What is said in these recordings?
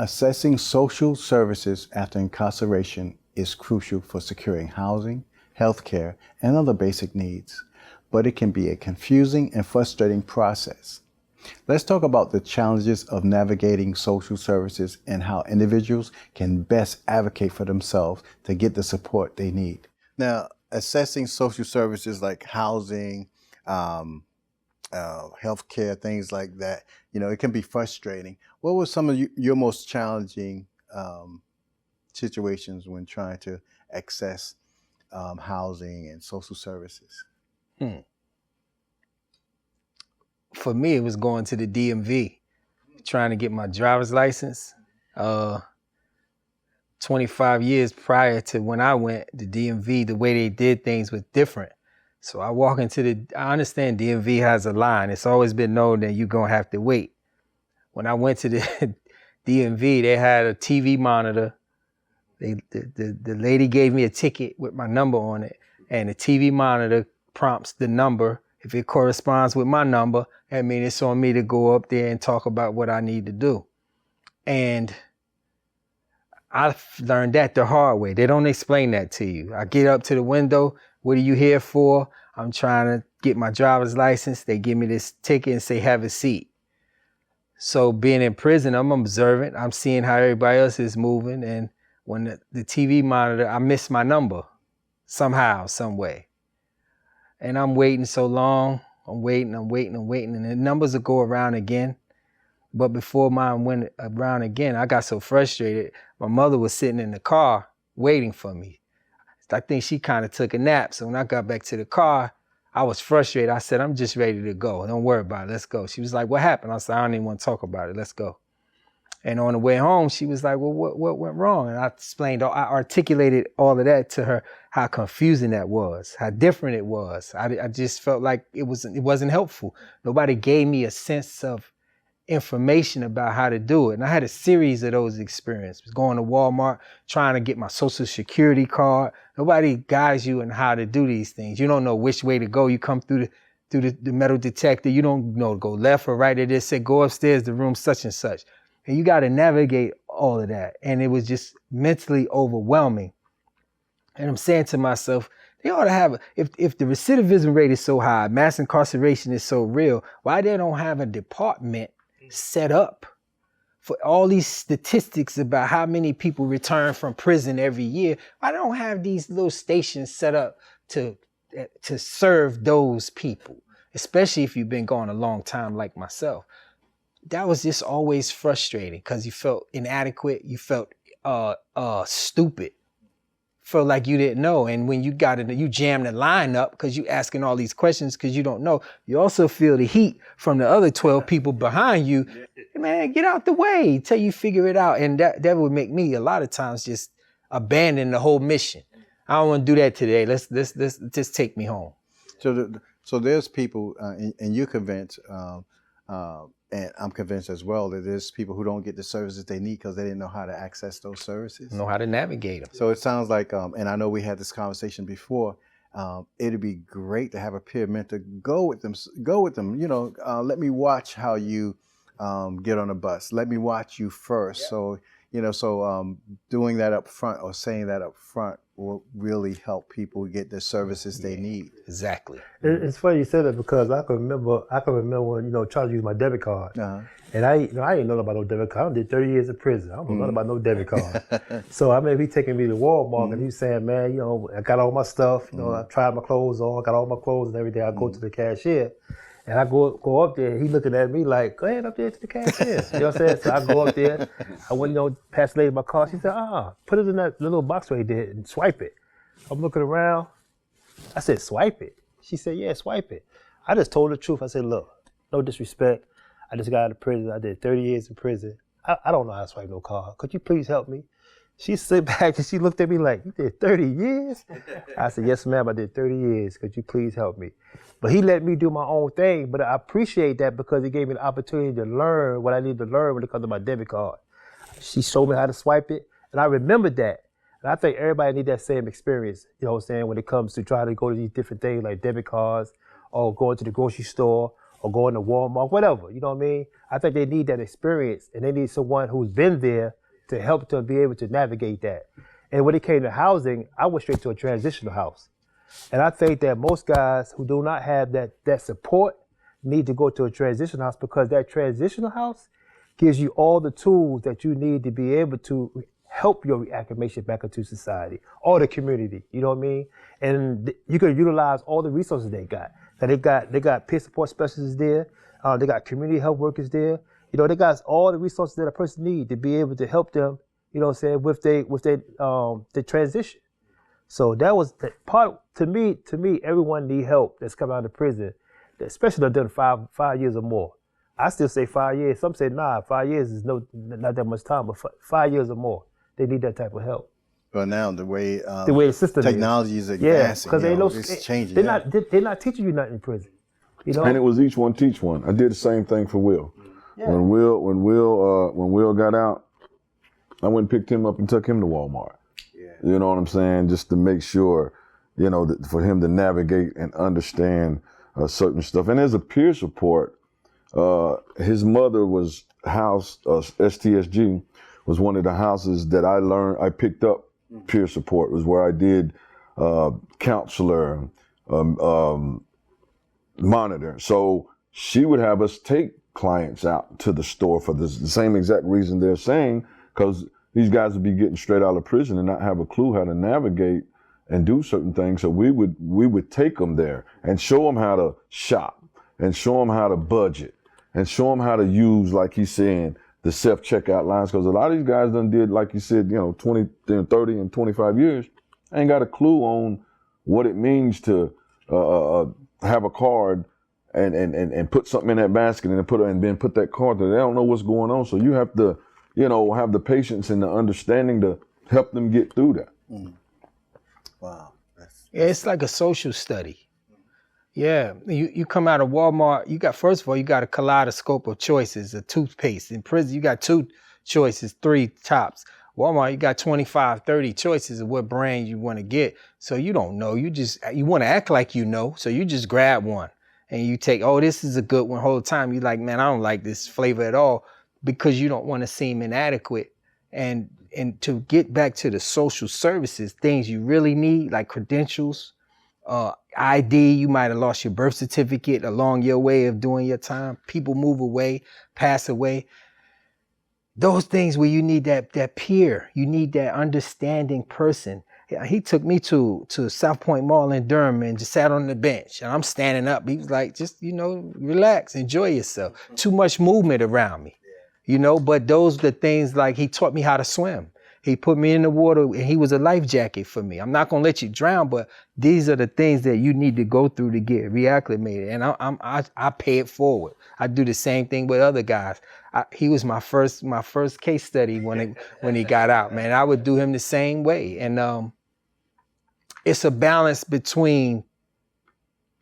Assessing social services after incarceration is crucial for securing housing, health care, and other basic needs, but it can be a confusing and frustrating process. Let's talk about the challenges of navigating social services and how individuals can best advocate for themselves to get the support they need. Now, assessing social services like housing, healthcare, things like that, it can be frustrating. What were some of your most challenging situations when trying to access housing and social services? For me, it was going to the DMV, trying to get my driver's license. 25 years prior to when I went, the DMV, the way they did things was different. So I walk into I understand DMV has a line. It's always been known that you're going to have to wait. When I went to the DMV, they had a TV monitor. The lady gave me a ticket with my number on it, and the TV monitor prompts the number. If it corresponds with my number, that means it's on me to go up there and talk about what I need to do. And I learned that the hard way. They don't explain that to you. I get up to the window. What are you here for? I'm trying to get my driver's license. They give me this ticket and say, have a seat. So being in prison, I'm observant. I'm seeing how everybody else is moving. And when the TV monitor, I missed my number somehow, some way. And I'm waiting so long. I'm waiting. And the numbers will go around again. But before mine went around again, I got so frustrated. My mother was sitting in the car waiting for me. I think she kind of took a nap. So when I got back to the car, I was frustrated. I said, I'm just ready to go. Don't worry about it. Let's go. She was like, what happened? I said, I don't even want to talk about it. Let's go. And on the way home, she was like, well, what went wrong? And I articulated all of that to her, how confusing that was, how different it was. I just felt like it wasn't helpful. Nobody gave me a sense of information about how to do it. And I had a series of those experiences. Going to Walmart, trying to get my Social Security card. Nobody guides you on how to do these things. You don't know which way to go. You come through the metal detector. You don't know to go left or right. It just said, go upstairs to room such and such. And you got to navigate all of that. And it was just mentally overwhelming. And I'm saying to myself, they ought to have, if the recidivism rate is so high, mass incarceration is so real, why they don't have a department set up for all these statistics about how many people return from prison every year? Why don't have these little stations set up to serve those people, especially if you've been gone a long time like myself? That was just always frustrating because you felt inadequate. You felt stupid. Felt like you didn't know. And when you you jam the line up because you asking all these questions because you don't know. You also feel the heat from the other 12 people behind you. Man, get out the way till you figure it out. And that would make me a lot of times just abandon the whole mission. I don't want to do that today. Let's just take me home. So there's people, and you're convinced, and I'm convinced as well, that there's people who don't get the services they need because they didn't know how to access those services. Know how to navigate them. So it sounds like, and I know we had this conversation before, it'd be great to have a peer mentor. Go with them. Let me watch how you get on a bus. Let me watch you first. Yep. So doing that up front or saying that up front will really help people get the services they need. Exactly. It's funny you said that because I can remember when, trying to use my debit card. Uh-huh. And I didn't know about no debit card. I did 30 years in prison. I don't know nothing about no debit card. So I remember he taking me to Walmart and he was saying, man, I got all my stuff. I tried my clothes on. I got all my clothes and everything. I go to the cashier. And I go up there, he looking at me like, go ahead up there to the cashier. You know what I'm saying? So I go up there, I went, past the lady my car. She said, put it in that little box right there and swipe it. I'm looking around. I said, swipe it? She said, yeah, swipe it. I just told the truth. I said, look, no disrespect. I just got out of prison. I did 30 years in prison. I don't know how to swipe no card. Could you please help me? She sit back and she looked at me like, you did 30 years? I said, yes, ma'am, I did 30 years. Could you please help me? But he let me do my own thing. But I appreciate that because he gave me the opportunity to learn what I need to learn when it comes to my debit card. She showed me how to swipe it, and I remembered that. And I think everybody needs that same experience, when it comes to trying to go to these different things like debit cards or going to the grocery store or going to Walmart, whatever. You know what I mean? I think they need that experience, and they need someone who's been there to help them be able to navigate that. And when it came to housing, I went straight to a transitional house. And I think that most guys who do not have that support need to go to a transitional house, because that transitional house gives you all the tools that you need to be able to help your reacclimation back into society or the community. You know what I mean? And you can utilize all the resources they got. So they got peer support specialists there. They got community health workers there. You know, they got all the resources that a person needs to be able to help them, you know what I'm saying, with the transition. So that was the part. To me, everyone need help that's coming out of prison, especially done 5 years or more. I still say 5 years. Some say, nah, 5 years is not that much time, but 5 years or more, they need that type of help. But now the way the system technology is advancing, because it's changing. They're not teaching you nothing in prison. You know? And it was each one teach one. I did the same thing for Will. Yeah. When Will got out, I went and picked him up and took him to Walmart. Yeah. You know what I'm saying? Just to make sure, you know, that for him to navigate and understand certain stuff. And as a peer support, his mother was housed, STSG was one of the houses that I picked up peer support. It was where I did counselor, monitor. So she would have us take clients out to the store for the same exact reason they're saying, because these guys would be getting straight out of prison and not have a clue how to navigate and do certain things. So we would take them there and show them how to shop and show them how to budget and show them how to use, like he's saying, the self-checkout lines. Because a lot of these guys done did, like you said, 20, 30 and 25 years, ain't got a clue on what it means to have a card and put something in that basket and then put that card there. They don't know what's going on. So you have to, have the patience and the understanding to help them get through that. Mm. Wow. Yeah, it's like a social study. Yeah, you come out of Walmart, first of all, you got a kaleidoscope of choices, of toothpaste. In prison, you got 2 choices, 3 tops. Walmart, you got 25, 30 choices of what brand you want to get. So you don't know, you want to act like you know, so you just grab one and you take, oh, this is a good one. Whole time you're like, man, I don't like this flavor at all, because you don't want to seem inadequate. And to get back to the social services, things you really need, like credentials, ID, you might have lost your birth certificate along your way of doing your time. People move away, pass away. Those things where you need that peer, you need that understanding person. He took me to South Point Mall in Durham and just sat on the bench. And I'm standing up. He was like, just, relax, enjoy yourself. Too much movement around me, but those are the things, like he taught me how to swim. He put me in the water and he was a life jacket for me. I'm not going to let you drown, but these are the things that you need to go through to get reacclimated. And I pay it forward. I do the same thing with other guys. He was my first case study when he got out, man. I would do him the same way. And it's a balance between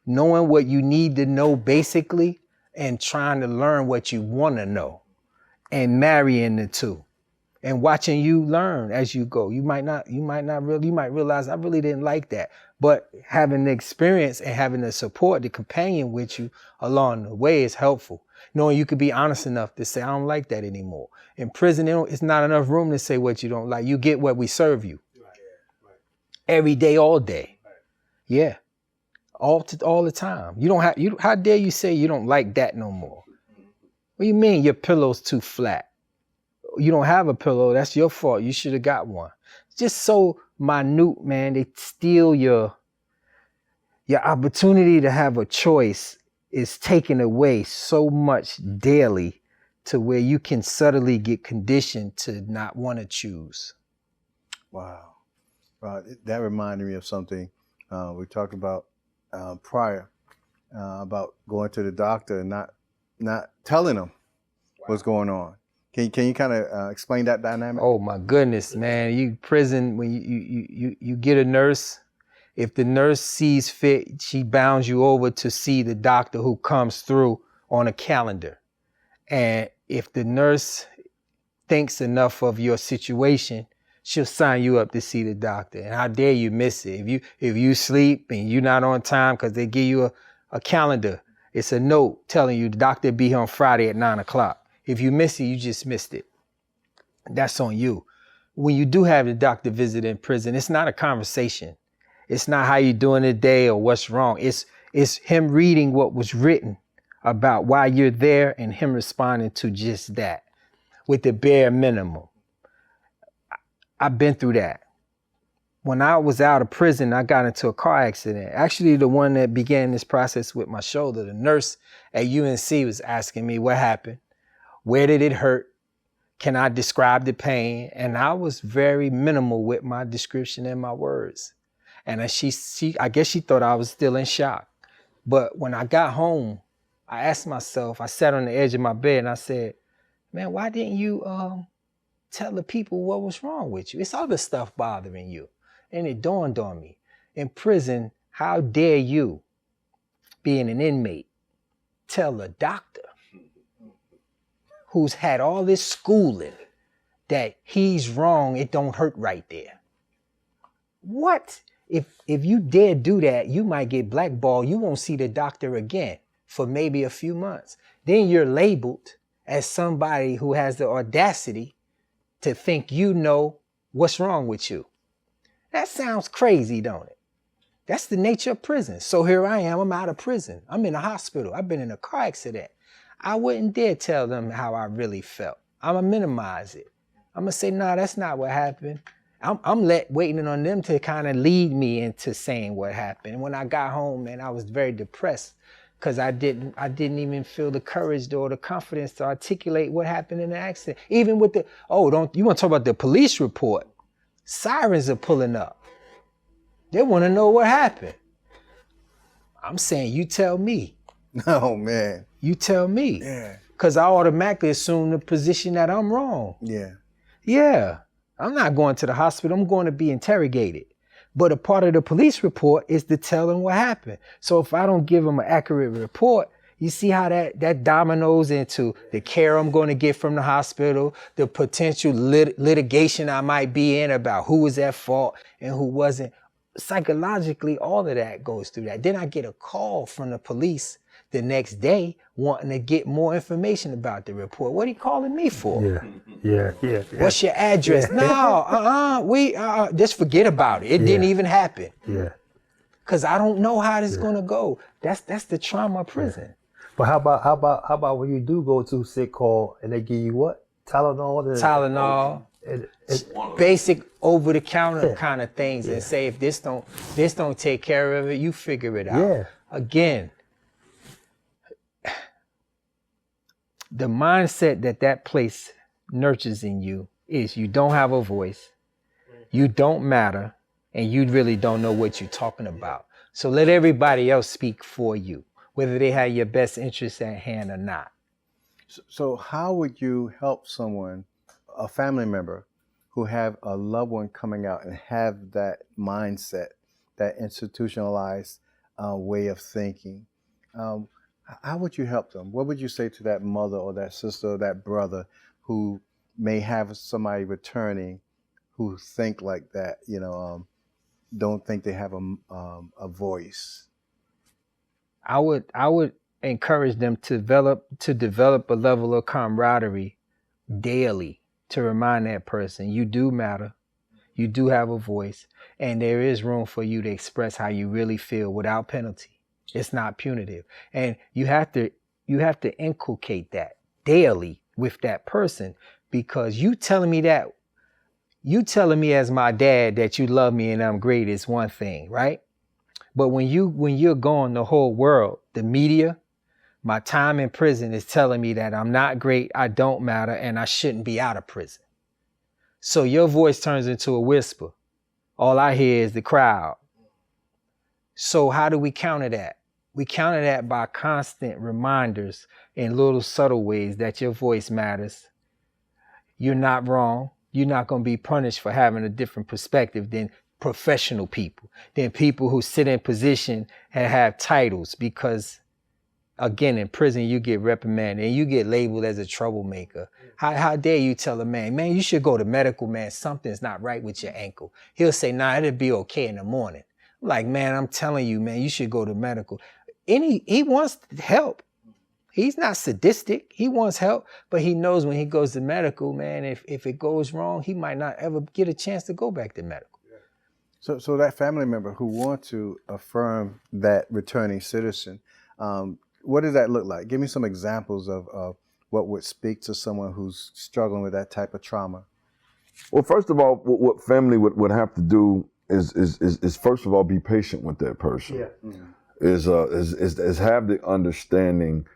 knowing what you need to know basically and trying to learn what you want to know, and marrying the two. And watching you learn as you go. You might realize I really didn't like that. But having the experience and having the support, the companion with you along the way is helpful. Knowing you could be honest enough to say, I don't like that anymore. In prison, it's not enough room to say what you don't like. You get what we serve you. Right. Every day, all day. Right. Yeah. All the time. How dare you say you don't like that no more? What do you mean your pillow's too flat? You don't have a pillow, that's your fault. You should have got one. Just so minute, man. They steal your opportunity to have a choice is taken away so much daily, to where you can subtly get conditioned to not want to choose. Wow. That reminded me of something we talked about prior, about going to the doctor and not telling them what's going on. Can you kind of explain that dynamic? Oh my goodness, man! You prison, when you get a nurse, if the nurse sees fit, she bounds you over to see the doctor who comes through on a calendar. And if the nurse thinks enough of your situation, she'll sign you up to see the doctor. And how dare you miss it? If you sleep and you're not on time because they give you a calendar It's a note telling you the doctor be here on Friday at 9 o'clock. If you miss it, you just missed it. That's on you. When you do have the doctor visit in prison, it's not a conversation. It's not how you doing today or what's wrong. It's him reading what was written about why you're there and him responding to just that with the bare minimum. I've been through that. When I was out of prison, I got into a car accident. Actually, the one that began this process with my shoulder, the nurse at UNC was asking me what happened, where did it hurt? Can I describe the pain? And I was very minimal with my description and my words. And I guess she thought I was still in shock. But when I got home, I asked myself, I sat on the edge of my bed and I said, man, why didn't you tell the people what was wrong with you? It's other stuff bothering you. And it dawned on me, in prison, how dare you, being an inmate, tell a doctor who's had all this schooling that he's wrong, it don't hurt right there. What? If you dare do that, you might get blackballed. You won't see the doctor again for maybe a few months. Then you're labeled as somebody who has the audacity to think you know what's wrong with you. That sounds crazy, don't it? That's the nature of prison. So here I am, I'm out of prison. I'm in a hospital. I've been in a car accident. I wouldn't dare tell them how I really felt. I'm gonna minimize it. I'm gonna say, nah, that's not what happened. I'm waiting on them to kind of lead me into saying what happened. And when I got home, man, I was very depressed because I didn't even feel the courage or the confidence to articulate what happened in the accident. Even with you want to talk about the police report? Sirens are pulling up. They want to know what happened. I'm saying, you tell me. Oh, man. You tell me. Yeah. Because I automatically assume the position that I'm wrong. Yeah. Yeah. I'm not going to the hospital. I'm going to be interrogated. But a part of the police report is to tell them what happened. So if I don't give them an accurate report, you see how that dominoes into the care I'm going to get from the hospital, the potential litigation I might be in about who was at fault and who wasn't. Psychologically, all of that goes through that. Then I get a call from the police the next day wanting to get more information about the report. What are you calling me for? Yeah. What's your address? Yeah. No, just forget about it. It didn't even happen. Yeah. Because I don't know how this is going to go. That's the trauma of prison. Yeah. But how about when you do go to sick call and they give you what? Tylenol? Tylenol. Basic over-the-counter kind of things and say, if this don't take care of it, you figure it out. Yeah. Again, the mindset that place nurtures in you is you don't have a voice, you don't matter, and you really don't know what you're talking about. So let everybody else speak for you, whether they have your best interests at hand or not. So how would you help someone, a family member, who have a loved one coming out and have that mindset, that institutionalized way of thinking? How would you help them? What would you say to that mother or that sister or that brother who may have somebody returning who think like that, don't think they have a voice? I would encourage them to develop a level of camaraderie daily, to remind that person you do matter, you do have a voice, and there is room for you to express how you really feel without penalty. It's not punitive. And you have to inculcate that daily with that person, because you telling me as my dad that you love me and I'm great is one thing, right? But when you're going the whole world, the media, my time in prison is telling me that I'm not great, I don't matter, and I shouldn't be out of prison. So your voice turns into a whisper. All I hear is the crowd. So how do we counter that? We counter that by constant reminders in little subtle ways that your voice matters. You're not wrong. You're not going to be punished for having a different perspective than professional people, than people who sit in position and have titles, because again, in prison, you get reprimanded and you get labeled as a troublemaker. How dare you tell a man, you should go to medical, man, something's not right with your ankle. He'll say, nah, it'll be okay in the morning. I'm like, man, I'm telling you, man, you should go to medical. he wants help. He's not sadistic. He wants help, but he knows when he goes to medical, man, if it goes wrong, he might not ever get a chance to go back to medical. So that family member who wants to affirm that returning citizen, what does that look like? Give me some examples of what would speak to someone who's struggling with that type of trauma. Well, first of all, what family would have to do is first of all be patient with that person. Yeah. Is have the understanding,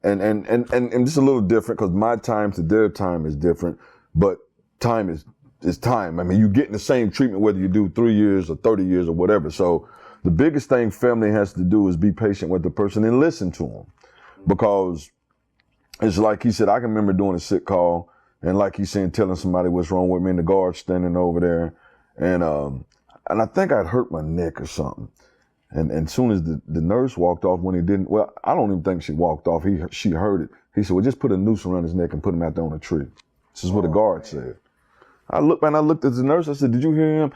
and this is a little different because my time to their time is different, but time is time. I mean, you get the same treatment whether you do 3 years or 30 years or whatever. So the biggest thing family has to do is be patient with the person and listen to them, because it's like he said, I can remember doing a sick call, and like he's saying, telling somebody what's wrong with me, and the guard standing over there, and I think I'd hurt my neck or something. And as soon as the nurse walked off, when he didn't, well, I don't even think she walked off. She heard it. He said, well, just put a noose around his neck and put him out there on a tree. This is what the guard said. I looked at the nurse. I said, did you hear him?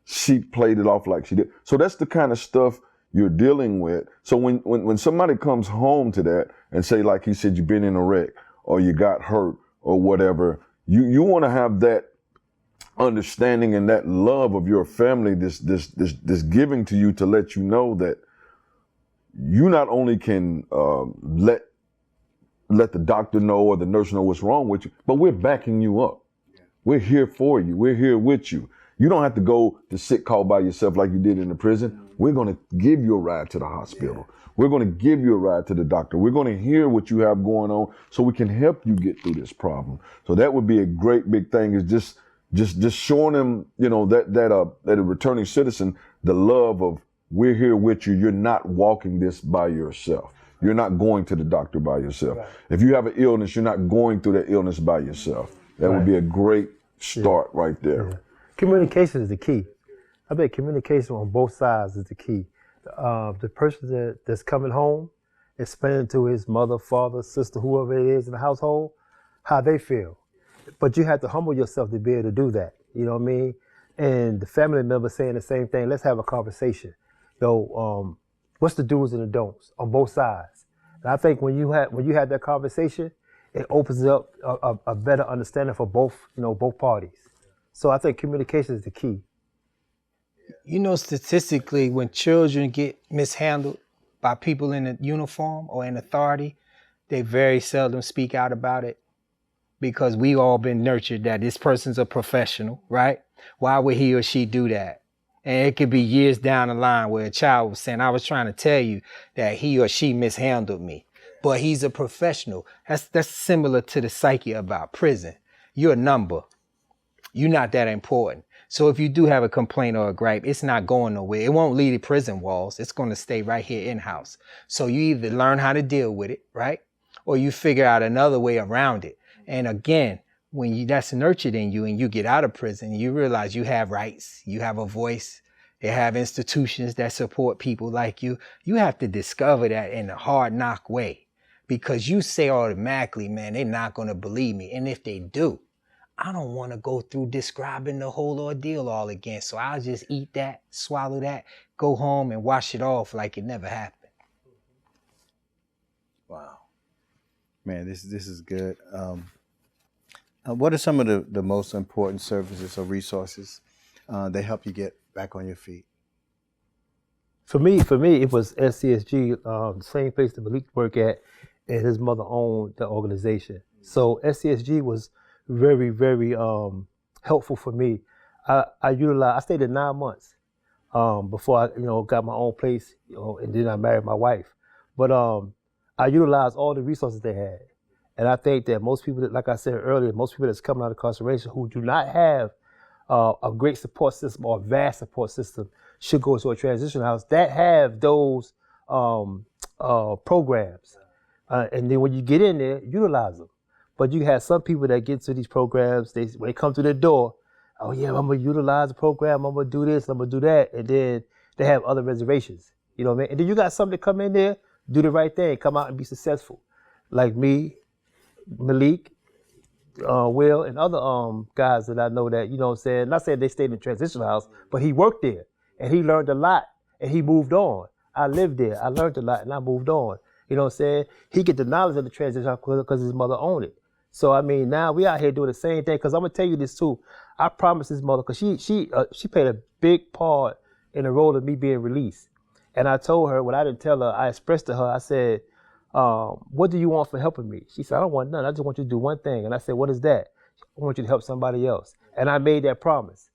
She played it off like she did. So that's the kind of stuff you're dealing with. So when somebody comes home to that and say, like he said, you've been in a wreck or you got hurt or whatever, you want to have that understanding and that love of your family, this giving to you to let you know that you not only can let the doctor know or the nurse know what's wrong with you, but we're backing you up. We're here for you. We're here with you. You don't have to go to sick call by yourself like you did in the prison. We're going to give you a ride to the hospital. We're going to give you a ride to the doctor. We're going to hear what you have going on so we can help you get through this problem. So that would be a great big thing, is just showing them, that a returning citizen, the love of, we're here with you. You're not walking this by yourself. You're not going to the doctor by yourself. Right. If you have an illness, you're not going through that illness by yourself. That would be a great start right there. Yeah. Communication is the key. I bet communication on both sides is the key. The person that's coming home, explaining to his mother, father, sister, whoever it is in the household, how they feel. But you have to humble yourself to be able to do that. You know what I mean? And the family member saying the same thing. Let's have a conversation. What's the do's and the don'ts on both sides? And I think when you have that conversation, it opens up a better understanding for both parties. So I think communication is the key. Statistically, when children get mishandled by people in a uniform or in authority, they very seldom speak out about it, because we all been nurtured that this person's a professional, right? Why would he or she do that? And it could be years down the line where a child was saying, I was trying to tell you that he or she mishandled me, but he's a professional. That's similar to the psyche about prison. You're a number. You're not that important. So if you do have a complaint or a gripe, it's not going nowhere. It won't leave the prison walls. It's going to stay right here in-house. So you either learn how to deal with it, right? Or you figure out another way around it. And again, when that's nurtured in you and you get out of prison, you realize you have rights, you have a voice, they have institutions that support people like you. You have to discover that in a hard knock way, because you say automatically, man, they're not going to believe me. And if they do, I don't want to go through describing the whole ordeal all again. So I'll just eat that, swallow that, go home and wash it off like it never happened. Wow. Man, this is good. What are some of the most important services or resources that help you get back on your feet? For me, it was SCSG, the same place that Malik worked at, and his mother owned the organization. So SCSG was very, very helpful for me. I stayed there 9 months before I got my own place, and then I married my wife. But I utilized all the resources they had. And I think that most people, like I said earlier, most people that's coming out of incarceration who do not have a great support system or a vast support system should go to a transition house that have those programs. And then when you get in there, utilize them. But you have some people that get to these programs, when they come to the door, oh yeah, I'm gonna utilize the program, I'm gonna do this, I'm gonna do that, and then they have other reservations. You know what I mean? And then you got some that come in there, do the right thing, come out and be successful. Like me, Malik, Will, and other guys that I know that, not saying they stayed in the transition house, but he worked there and he learned a lot and he moved on. I lived there. I learned a lot and I moved on. You know what I'm saying? He get the knowledge of the transition because his mother owned it. So I mean, now we out here doing the same thing. Because I'm gonna tell you this too. I promised his mother, because she played a big part in the role of me being released. And I told her, when I didn't tell her, I expressed to her, I said, what do you want for helping me? She said, I don't want nothing. I just want you to do one thing. And I said, what is that? I want you to help somebody else. And I made that promise.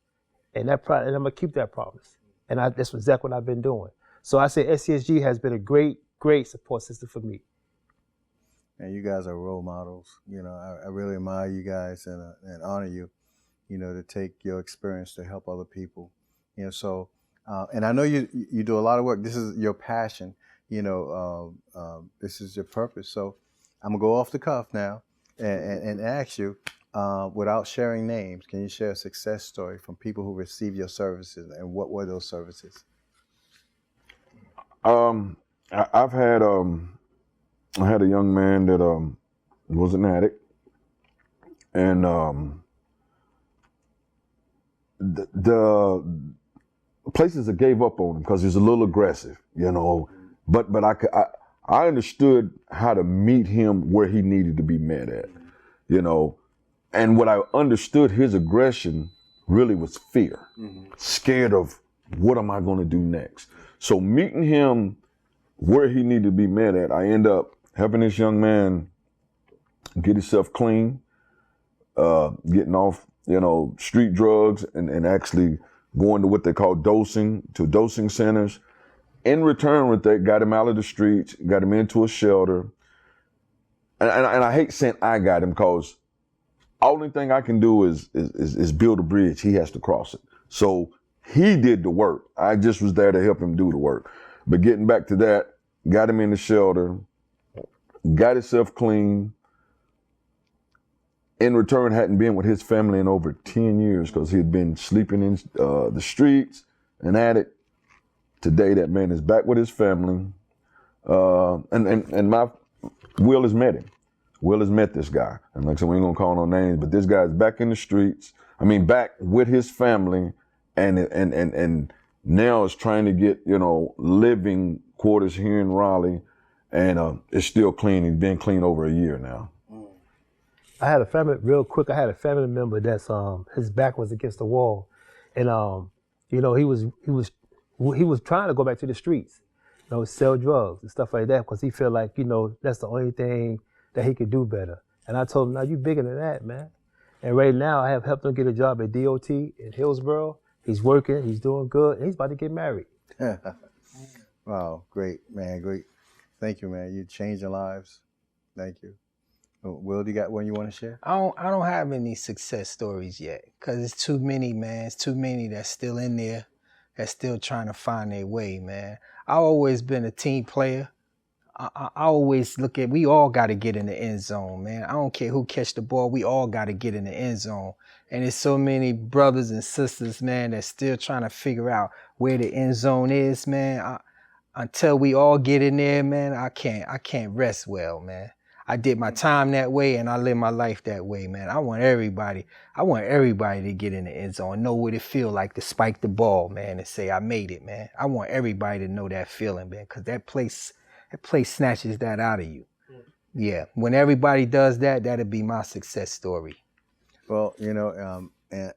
And I'm gonna keep that promise. And that's exactly what I've been doing. So I say SCSG has been a great, great support system for me. And you guys are role models. You know, I really admire you guys and honor you, you know, to take your experience to help other people. You know, so, and I know you do a lot of work. This is your passion, you know, this is your purpose. So I'm gonna go off the cuff now and ask you, without sharing names, can you share a success story from people who received your services, and what were those services? I've had I had a young man that was an addict, and the places that gave up on him because he was a little aggressive, you know. But I understood how to meet him where he needed to be met at, you know. And what I understood, his aggression really was fear, scared of what am I going to do next. So meeting him where he needed to be met at, I end up helping this young man get himself clean, getting off, you know, street drugs, and actually going to what they call dosing centers. In return with that, got him out of the streets, got him into a shelter. And I hate saying I got him, because only thing I can do is build a bridge. He has to cross it. So he did the work. I just was there to help him do the work. But getting back to that, got him in the shelter, got himself clean. In return, hadn't been with his family in over 10 years because he had been sleeping in the streets, an addict. Today, that man is back with his family. And my Will has met him. Will has met this guy. And like I said, we ain't gonna call no names, but this guy's back in the streets. I mean, back with his family, and now is trying to get, you know, living quarters here in Raleigh, and it's still clean. He's been clean over a year now. I had a family, real quick, I had a family member that's, his back was against the wall. And, you know, he was trying to go back to the streets, you know, sell drugs and stuff like that, because he felt like, you know, that's the only thing that he could do better. And I told him, no, you bigger than that, man. And right now I have helped him get a job at DOT in Hillsborough. He's working, he's doing good, and he's about to get married. Wow, great, man, great. Thank you, man. You changing lives. Thank you. Will, do you got one you want to share? I don't have any success stories yet, because it's too many, man. It's too many that's still in there, that's still trying to find their way, man. I've always been a team player. I always look at, we all got to get in the end zone, man. I don't care who catch the ball. We all got to get in the end zone. And there's so many brothers and sisters, man, that's still trying to figure out where the end zone is, man. Until we all get in there, man, I can't rest well, man. I did my time that way, and I live my life that way, man. I want everybody to get in the end zone, know what it feel like to spike the ball, man, and say, I made it, man. I want everybody to know that feeling, man, because that place snatches that out of you. Yeah, when everybody does that, that'll be my success story. Well, you know, and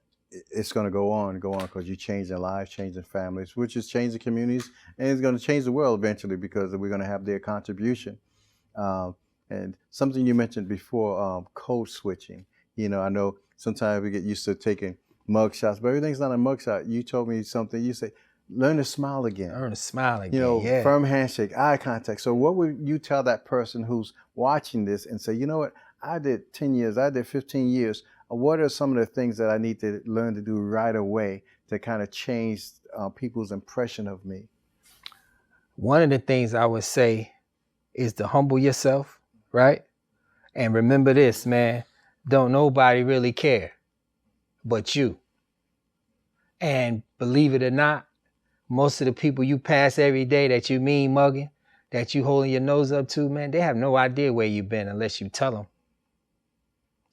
it's going to go on, because you're changing lives, changing families, which is changing communities, and it's going to change the world eventually, because we're going to have their contribution. And something you mentioned before, code switching. You know, I know sometimes we get used to taking mug shots, but everything's not a mug shot. You told me something. You say, learn to smile again. Learn to smile again. You know, yeah. Firm handshake, eye contact. So what would you tell that person who's watching this and say, you know what, I did 10 years, I did 15 years. What are some of the things that I need to learn to do right away to kind of change people's impression of me? One of the things I would say is to humble yourself, right? And remember this, man, don't nobody really care but you. And believe it or not, most of the people you pass every day that you mean mugging, that you holding your nose up to, man, they have no idea where you've been unless you tell them.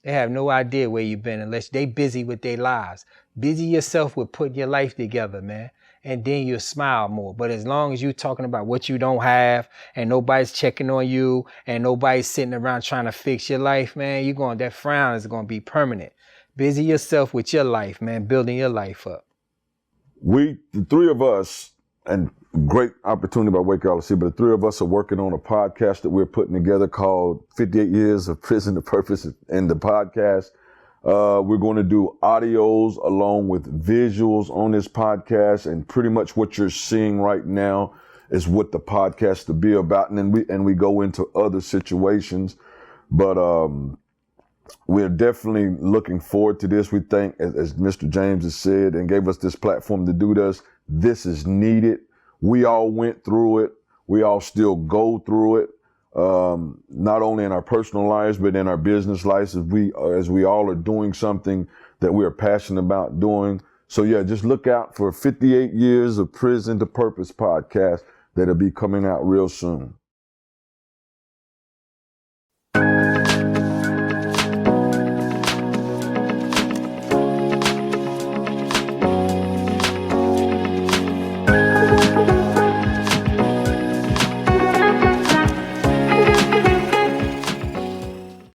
They have no idea where you've been unless they busy with their lives. Busy yourself with putting your life together, man. and then you'll smile more. But as long as you're talking about what you don't have and nobody's checking on you and nobody's sitting around trying to fix your life, man, that frown is going to be permanent. Busy yourself with your life, man, building your life up. The three of us, and great opportunity by Wake LLC, but the three of us are working on a podcast that we're putting together called 58 Years of Prison to Purpose in the podcast. We're going to do audios along with visuals on this podcast, and pretty much what you're seeing right now is what the podcast to be about. And then we go into other situations, but we're definitely looking forward to this. We think, as Mr. James has said and gave us this platform to do this is needed. We all went through it. We all still go through it. Not only in our personal lives, but in our business lives, as we all are doing something that we are passionate about doing. So yeah, just look out for 58 Years of Prison to Purpose podcast that'll be coming out real soon.